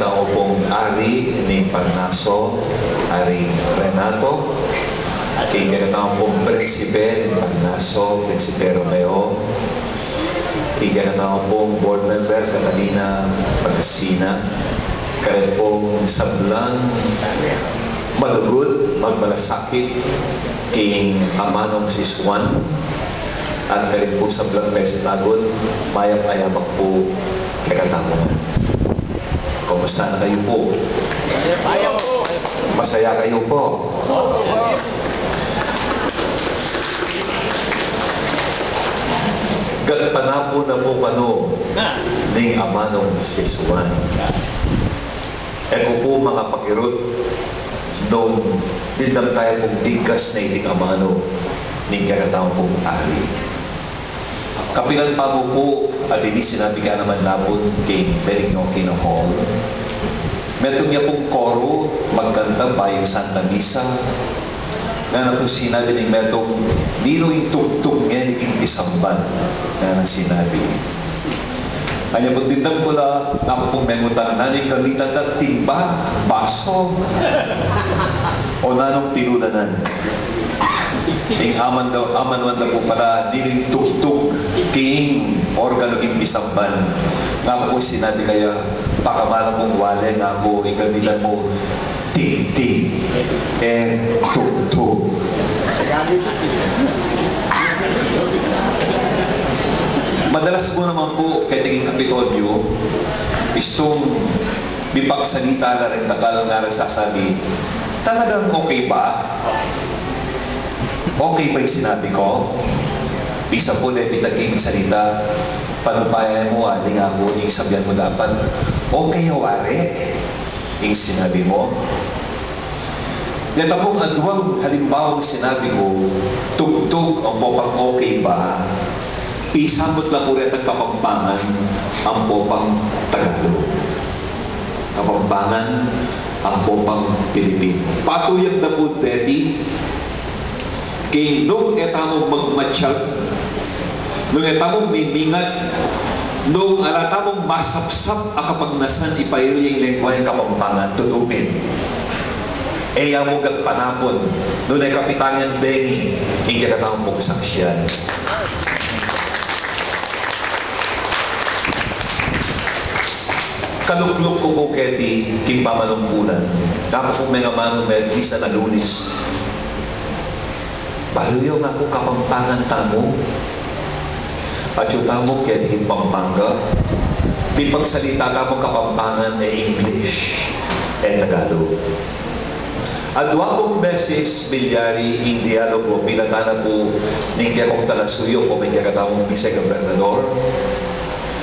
tao pong Ari ni Parnaso, Ari Renato. Ika tao pong Prinsipe ni Parnaso, Prinsipe Romeo. Ika tao pong board member Catalina Pagkasina. Kaya pong sablang malugod, magmalasakit king Amanong Siswan. At kalit po sa Blang Mesetagon, mayang-mayamak po kagatamongan. Kumusta na kayo po? Masaya kayo po? Gatpanapo na po kano ng Amanong Siswan. Eko po mga pakirot nung dindam tayo pong tingkas na iting Amano ng kagataong pong Ari. Kapilan pa mo po at hindi sinabi ka naman labon kay Benigno Kino Hall. Metong niya pong koro magkanta bayang Santa Misa na po sinabi ng metong nino yung tugtog niya ni King Isamban na sinabi. Kanya po tindam ko la ako pong memutan naning galitan at timba, baso o nanong pinulanan. Ing aman wanda po pala diling tugtog king organo king Isamban. Nga po sinabi kaya pakamala mong wale nga po igalitan mo ting-ting tugtog. Madalas po naman po kay tingin Kapitolyo istong bipagsalita na rin nakal nga nagsasabi talagang okay ba? Okay ba yung sinabi ko? Bisa po lepit at ibig salita panupayan mo, di nga po yung sabihan mo dapat okay wari yung sinabi mo. Dito pong aduang halimbawa sinabi ko tugtog ang popang okay ba? Isamot lang ulit ang Kapampangan ang popang Tagalog. Kapampangan ang popang Pilipino. Patuyag na po, Debbie, kay nung etamong magmatsyag, nung etamong mimingat, nung alatamong masapsap ang kapagnasan ipayo yung lengguay Kapampangan, tutupin. E yung mga panapon, nung ay kapitangan Benny, hindi ka tamang pagsaksyan. Kaluklok ko po keti king pamalungkulan. Dapat po may naman medli sa nalunis. Baluyo nga po Kapampangan tamo. At yung tamo keti king Pampanga. Di pagsalita tamo Kapampangan English Tagalog. At duwapong beses bilyari in dialogo pinatana po ng Tiakong Talasuyo o may kakatamong Vice-Gobernador.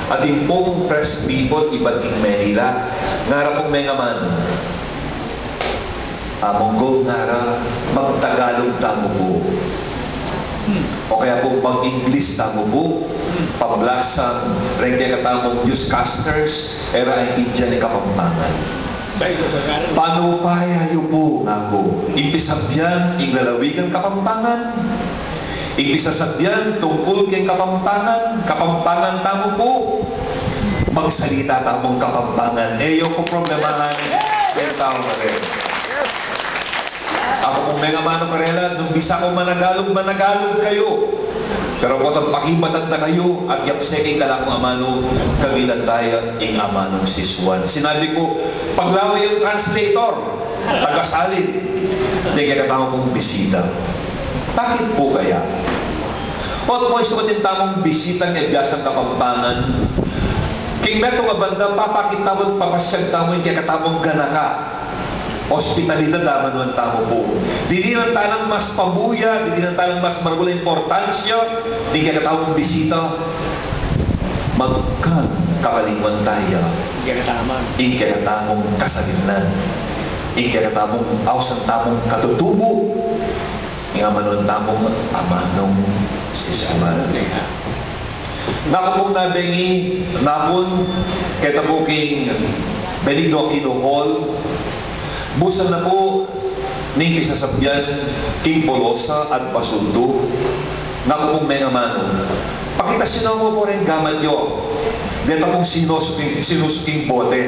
At yung pong press people iba't ing Manila ngara pong may naman Mongol ngara magtagalog tamo po o kaya po mag-English tamo po pablasang rengke katamong newscasters era ang India ni Kapampangan panupaya yun po nga po impisabyan inglalawigan Kapampangan Ibisasabyan tungkol kay Kapampangan, Kapampangan tamo po. Magsalita tamong Kapampangan. Yung po problemahan, yung tao na rin. Ako kung may mano karela, nung bisa ko managalog kayo. Pero kung pakibatan na kayo, at yapseke ka lang amano, kabilan tayo ing Amanong Siswan. Sinabi ko, paglaway yung translator, tagasalin, hindi kaya katama kong bisita. Bakit po kaya? O kung isuot yung tamang bisita ng Ibiasang Kapampangan, king meto nga banda, papakitawag papasyag tamo yung katamong ganaka. Hospitalidad naman ang tamo po. Dili ng tanang mas pabuya, dili ng tanang mas maragula importansya, di katamong bisita. Magkakalingon tayo. Ing katamong kasalinan. Ing katamong awsang tamong katutubo. Nga manon tamong Amanong Siswan. Nakapong nabengi, napon, kaya po king Benigno Kino Hall, busan na po ning isasabyan king Polosa at Pasuldo, nakapong may naman. Pakita sino mo po rin gaman nyo. Dito pong sinusuking bote.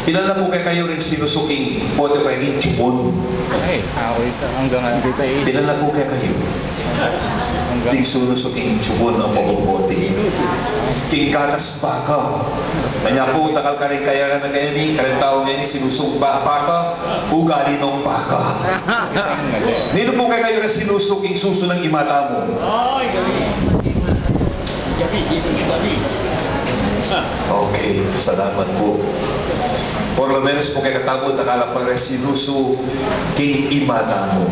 Ilan na po kayo rin sinusuking bote pa yung chupon? Ay, ako ito. Hanggang sa Ilan na po kayo? Ting sunusuking chupon ang bote. Ting gatas baka. Kanya po, takal ka rin kaya na kaya ni, karentao ngayon sinusong baka, ugali ng baka. Nino po kayo rin sinusuking suso ng imata mo? Ay, gabi. Gabi. Okay, salamat po. Por lo menos po kayo katabo, takala pa rin sinuso king imata mo.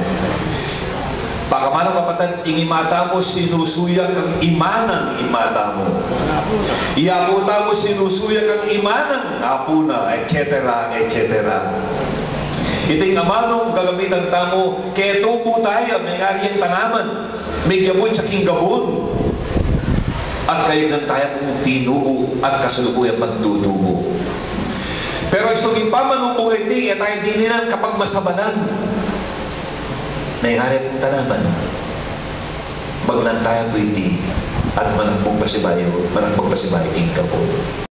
Pakamana kapatan, ing imata mo, sinusuya kang imanang imata mo. Iaputa mo, sinusuya kang imanang apuna, etc. etc. Iting amanong gagamitan tamo, kaya tubo tayo, may ariyang tanaman, may gabon sa king gabon. At kayo nang tayo pong pinubo at kasalukuyan pagdudubo. Pero isugin pa manupong hindi, tayo din nilang kapag masabanan. Naiharap ng tanaman. Baglan tayo pwede at managpong pasibayo king kapon.